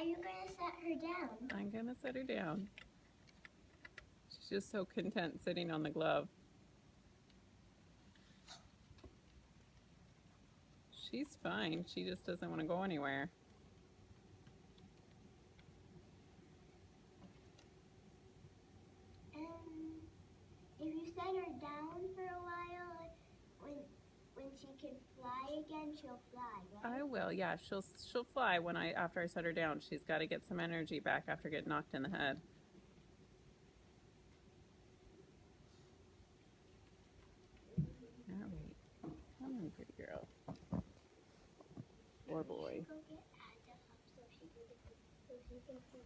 you going to set her down? I'm going to set her down. She's just so content sitting on the glove. She's fine. She just doesn't want to go anywhere. And if you set her down for a while, when she can fly again, she'll fly, right? I will. Yeah, she'll fly when after I set her down. She's got to get some energy back after getting knocked in the head. All right. Come on, pretty girl. Or boy. Go get Ada up so she can fly.